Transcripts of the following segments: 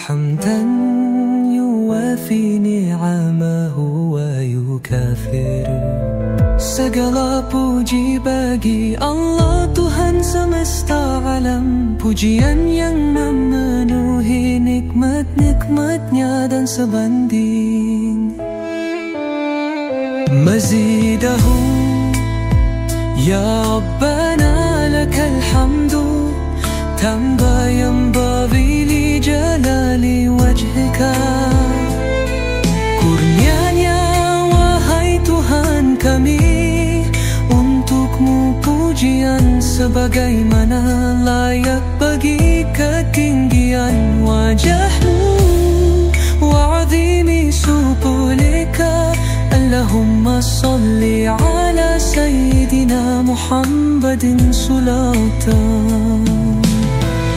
حمدا يوافي نعمه ويكافر. Segala puji bagi Allah Tuhan semesta alam, pujian yang memenuhi nikmat-nikmatnya dan sebanding. Mazidahu ya Rabbana lakal hamdu tamba yanbaghi li jalali wajhika. Kurnianya wahai Tuhan kami, untukmu pujian sebagaimana layak bagi ketinggian wajahmu wa azimi subulika. Allahumma salli ala Sayyidina Muhammadin sulatan.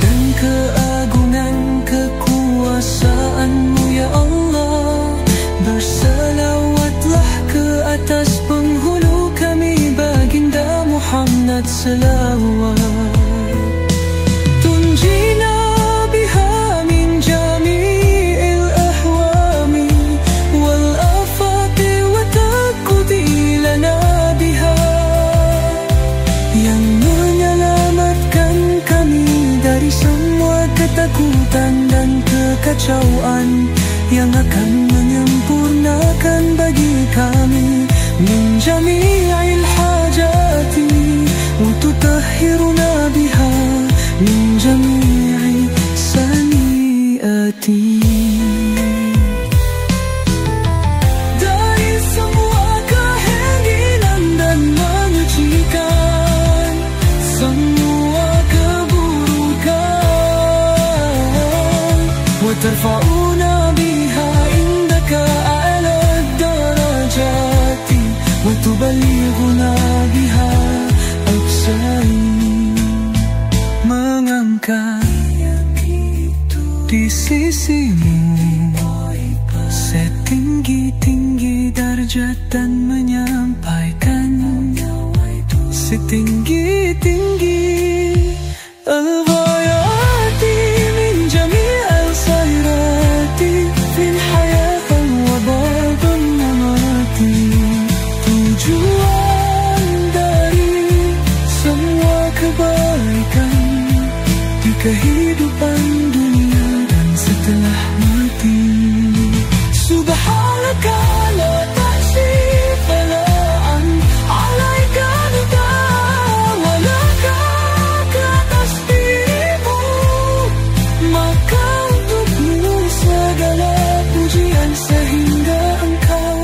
Dan keagungan kekuasaanmu ya Allah, berselawatlah ke atas penghulu kami baginda Muhammad salawat. Tunjina biha min jami'il ahwami wal afati wa taqdi lana biha, yang menyelamatkan kami dari semua ketakutan dan kekacauan, yang akan menyempurnakan bagi kami min jami'il hajati wa tutahhiruna biha min jami'i sani'ati. Dari semua kehangilan dan menyucikan semua keburukan, wa tarfa'una biha indaka a'la darajati wa tubalighuna biha aqsai. Mengangkat di sisimu setinggi-tinggi darjat dan menyampaikan setinggi-tinggi al-ghayati min jami'al khairati fil hayat wa ba'dan mamati. Tujuan dari semua kebaikan di kehidupan dunia dan setelah mati. Subhanaka la tahsifa la'an alaika nida wa laka ke atas dirimu, maka untukmu segala pujian sehingga engkau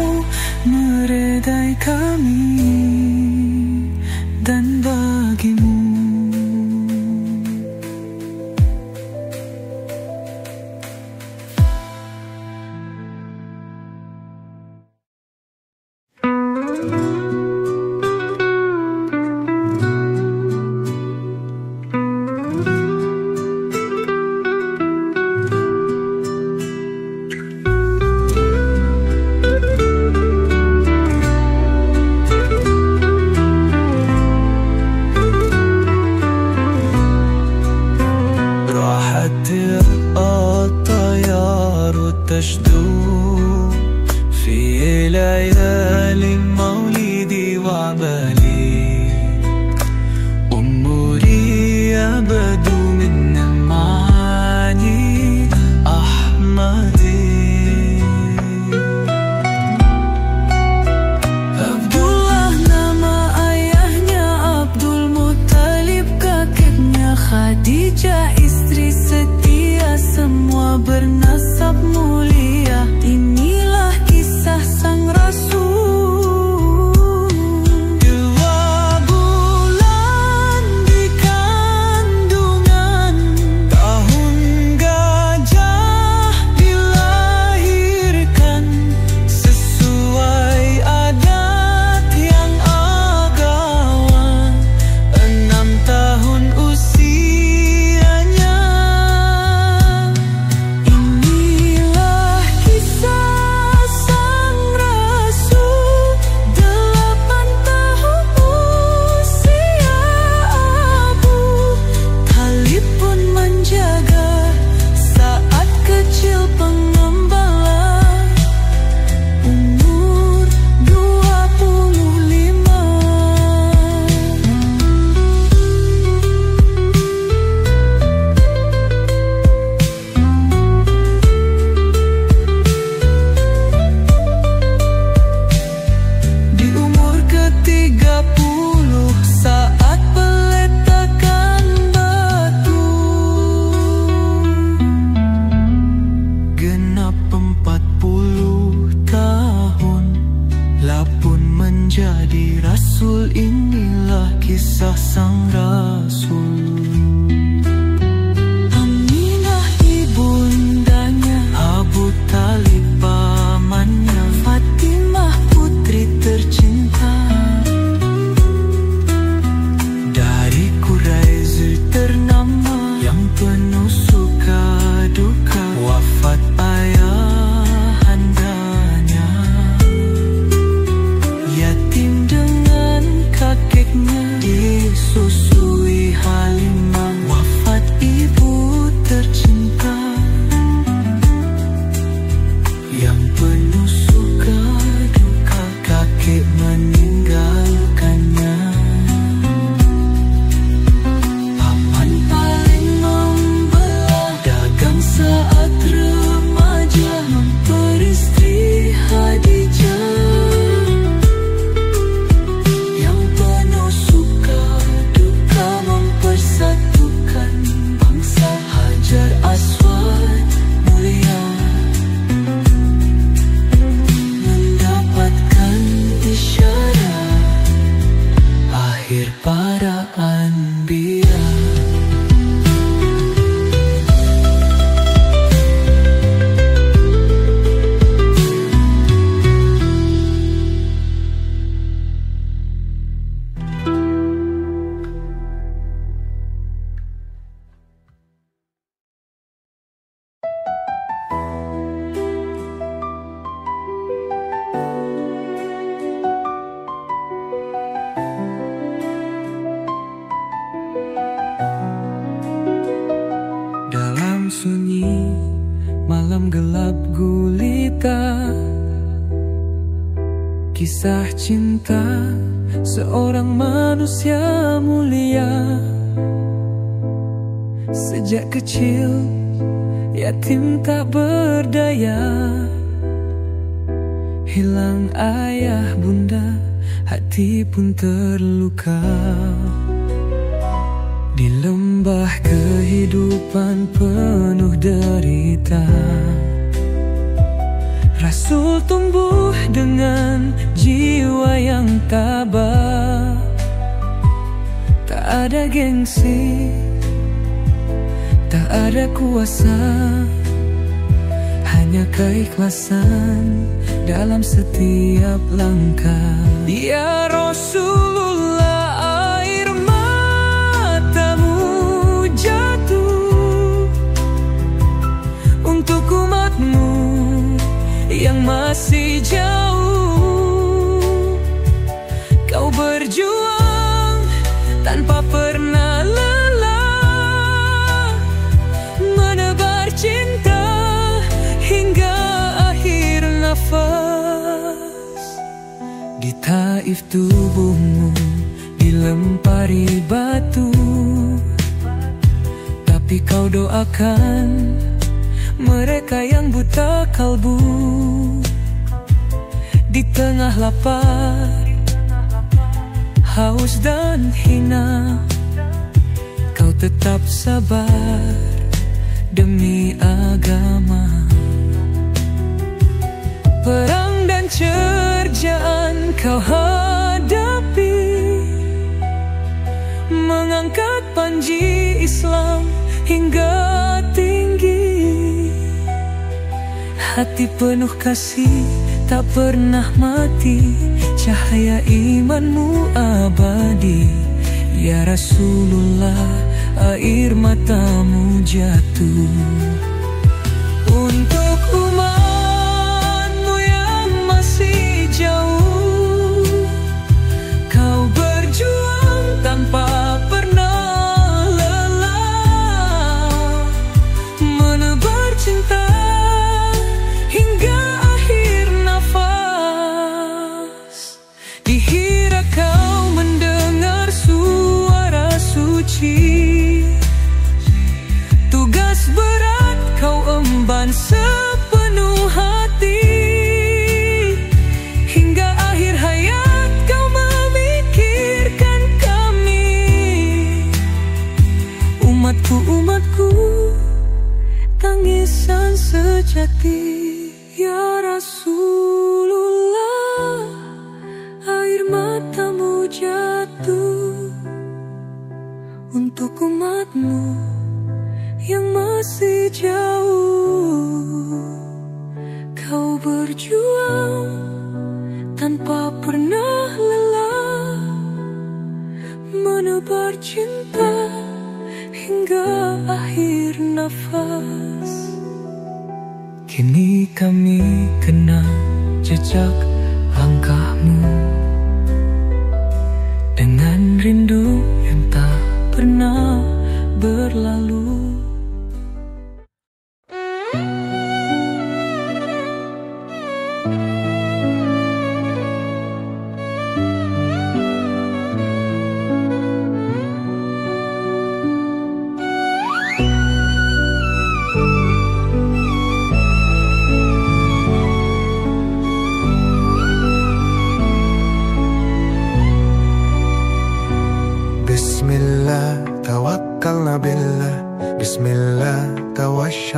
meredai kami dan bagimu. تشدو في ليالي المولد وعبالي أموري أبدو من معاني أحمدي. Abdullah nama ayahnya, Abdul Muttalib kakeknya, Khadijah istri setia, semua bernasab mulia. Inilah kisah sang Rasul. Dua bulan di kandungan, tahun gajah dilahirkan, sesuai adat yang agawan. 6 tahun usianya. Ini Tuhan mulia, mendapatkan isyarat akhir para anbiya. Dalam sunyi malam gelap gulita, kisah cinta seorang manusia mulia. Sejak kecil yatim tak berdaya, hilang ayah bunda, hati pun terluka. Di lembah kehidupan penuh derita, Rasul tumbuh dengan jiwa yang tabah. Tak ada gengsi, tak ada kuasa, hanya keikhlasan dalam setiap langkah. Ya Rasulullah, air matamu jatuh untuk umatmu yang masih jauh. Kau berjuang tanpa pernah lelah, menebar cinta hingga akhir nafas. Di Taif tubuhmu dilempari batu, tapi kau doakan mereka yang buta kalbu. Di tengah lapar, haus dan hina, kau tetap sabar demi agama. Perang dan cerjaan kau hadapi, mengangkat panji Islam hingga tinggi. Hati penuh kasih tak pernah mati, cahaya imanmu abadi. Ya Rasulullah, air matamu jatuh untuk umatmu yang masih jauh. Kau berjuang tanpa pernah lelah, menebar cinta hingga akhir nafas. Di Hira kau mendengar suara suci, tugas berat kau emban sepenuh hati. Hingga akhir hayat kau memikirkan kami, umatku, umatku, tangisan sejati. Ya Rasulullah, air matamu jatuh untuk umatmu yang masih jauh. Kau berjuang tanpa pernah lelah, menebar cinta hingga akhir nafas. Kini kami kenal jejak langkahmu dengan rindu yang tak pernah berlalu. Bismillah, tawakkalna billah,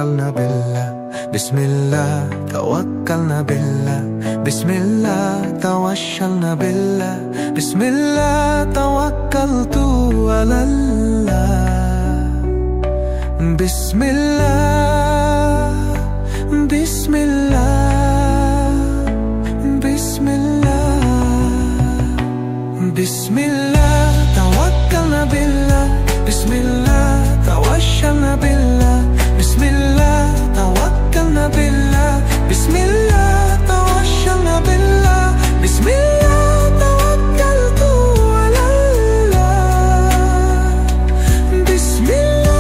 tawakkalna billah. Bismillah tawakkalna billah. Bismillah tawassalna billah. Bismillah tawakkaltu ala Allah. Bismillah, Bismillah, Bismillah, Bismillah tawakkalna billah. Bismillah tawassalna billah. Bismillah tawakkalna billah. Bismillah tawassalna billah. Bismillah tawakkaltu ala Allah. Bismillah,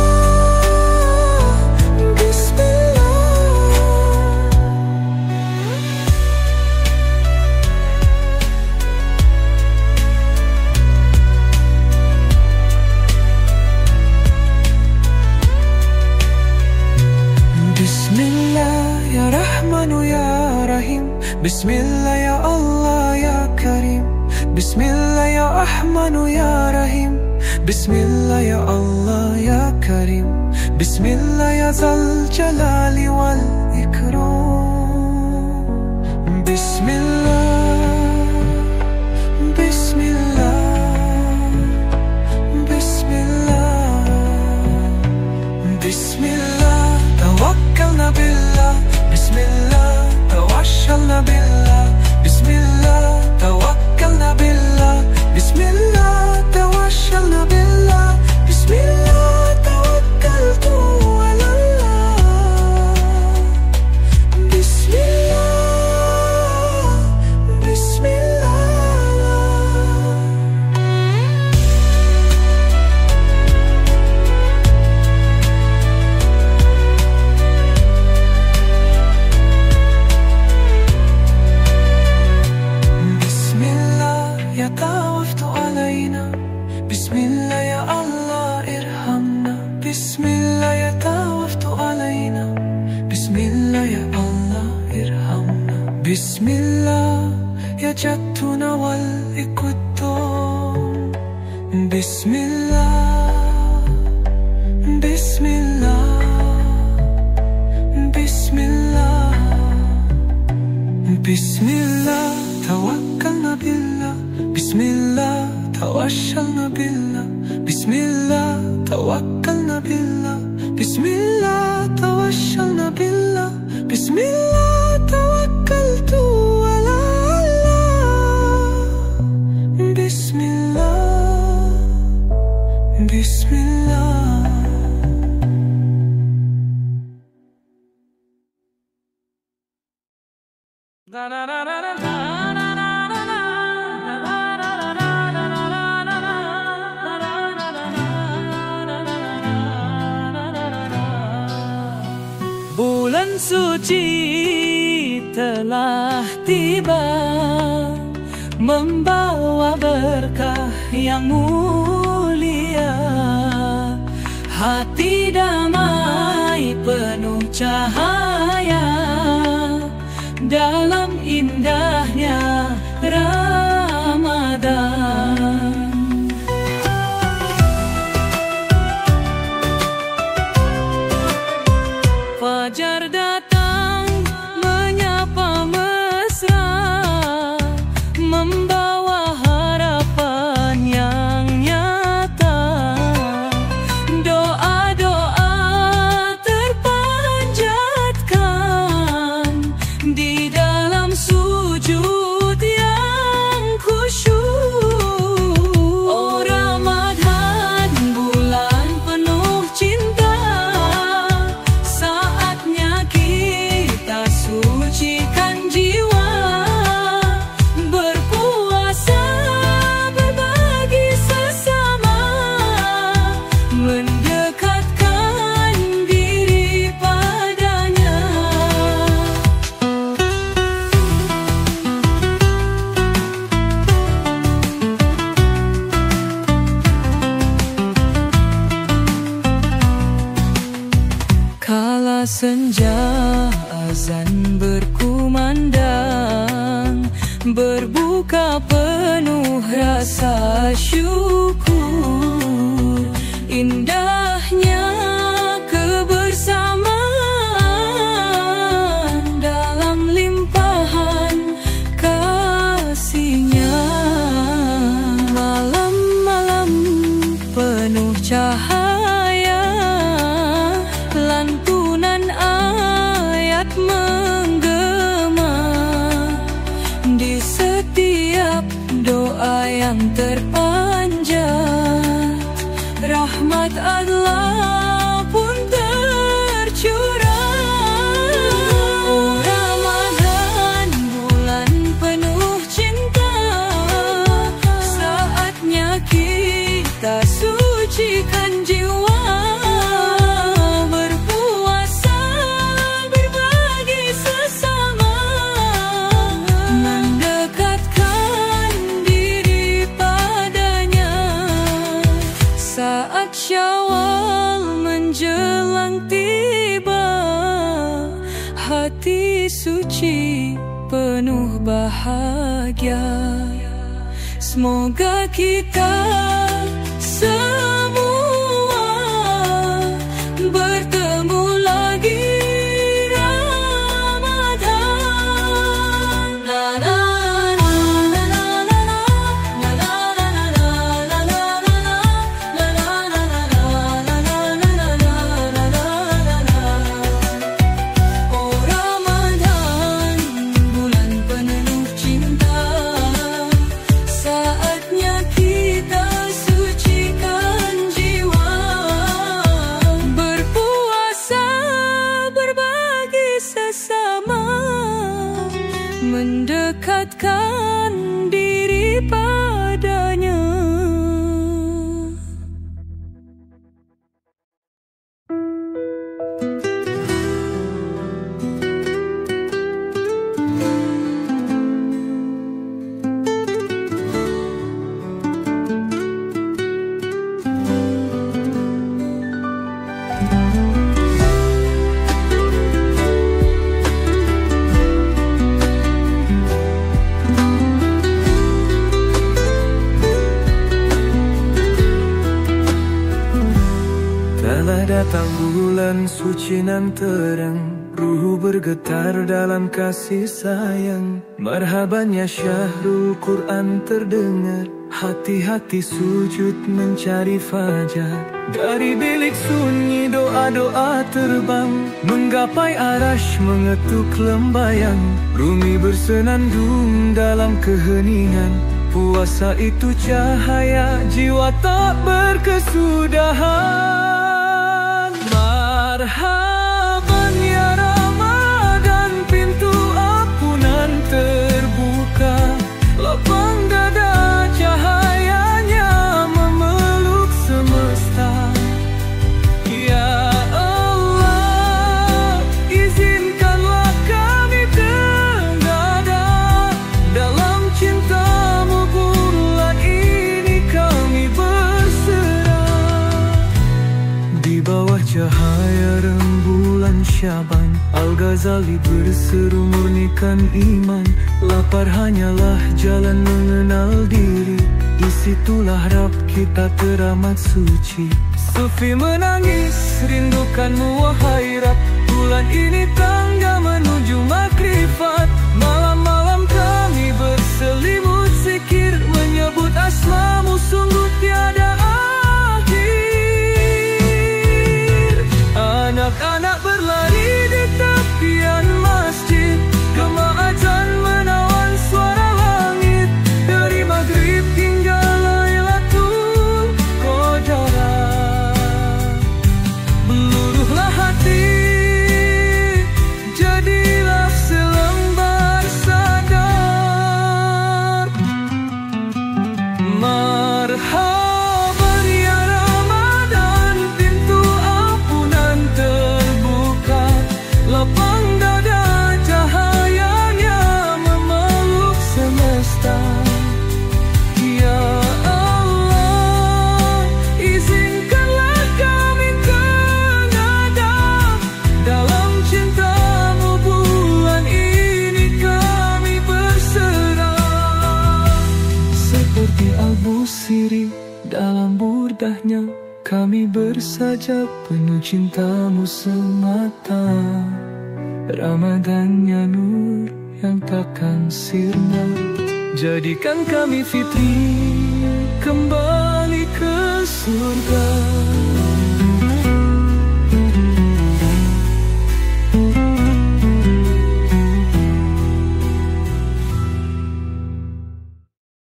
Bismillah ya Rahmanu ya Rahim. Bismillah ya Allah ya Karim. Bismillah ya Rahmanu ya Rahim. Bismillah ya Allah ya Karim. Bismillah ya Zal Jalali wal Ikram. Bismillah, Bismillah, Bismillah, Bismillah tawakkalna billah. Bismillah tawassalna billah. Bismillah tawakkalna billah. Bismillah tawassalna billah. Bismillah tawakkaltu ala Allah. Bismillah, Bismillah. Bismillah ya tawaftu alaina. Bismillah ya Allah irhamna. Bismillah ya tawaftu alaina. Bismillah ya Allah irhamna. Bismillah ya jattuna wal ikuttum. Bismillah, Bismillah, Bismillah, Bismillah tawakkalna billah. Bismillah tawassalna billah. Bismillah tawakkalna billah. Bismillah tawassalna billah. Bismillah tawakkaltu ala Allah. Bismillah, Bismillah. Bulan suci telah tiba, membawa berkah yang mulia. Hati damai penuh cahaya dalam indahnya Ramadan. Fajar datang menyapa mesra, membawa harapan yang nyata. Doa-doa terpanjatkan di dalam sujud yang khusyuk. Oh Ramadan, bulan penuh cinta, saatnya kita sucikan jiwa. Berpuasa, berbagi sesama, mendekatkan diri padanya. Kala senja azan berkumandang, berbuka penuh rasa syukur. Indahnya kebersamaan hati suci penuh bahagia. Semoga kita semua bertemu lagi Ramadan. La la la la la la la la la la la la. Oh Ramadan, bulan penuh cinta, saatnya kita sucikan jiwa. Berpuasa, berbagi sesama, mendekatkan diri padanya. Telah datang bulan suci nan terang, ruhu bergetar dalam kasih sayang. Marhaban ya syahrul Quran terdengar, hati-hati sujud mencari fajar. Dari bilik sunyi doa-doa terbang, menggapai arash mengetuk lembayang. Rumi bersenandung dalam keheningan, puasa itu cahaya, jiwa tak berkesudahan. Marhaban ya Ramadan, pintu ampunan terbuka. Lapang dada cahayanya memeluk semesta. Ya Allah, izinkanlah kami terdadak dalam cintamu. Bulan ini kami berserah di bawah cahaya rembulan Syaban. Al-Ghazali berseru murnikan iman, lapar hanyalah jalan mengenal diri. Disitulah Rabb kita teramat suci. Sufi menangis rindukanmu wahai Rabb, bulan ini tangga menuju makrifat. Malam-malam kami berselimut zikir, menyebut asmamu sungguh tiada akhir. Anak-anak berlari di tepian masjid, gema azan menawan suara langit. Dari maghrib hingga Lailatul Qadar, meluruhlah hati, jadilah selembar sadar. Marhaban ya Ramadan, pintu ampunan terbuka. Lapang dada cahayanya memeluk semesta. Ya Allah, izinkanlah kami terdadak dalam cintamu. Bulan ini kami berserah. Seperti Al-Busiri dalam burdahnya, kami bersajab penuh cintamu semata. Ramadannya nur yang takkan sirna, jadikan kami fitri kembali ke surga.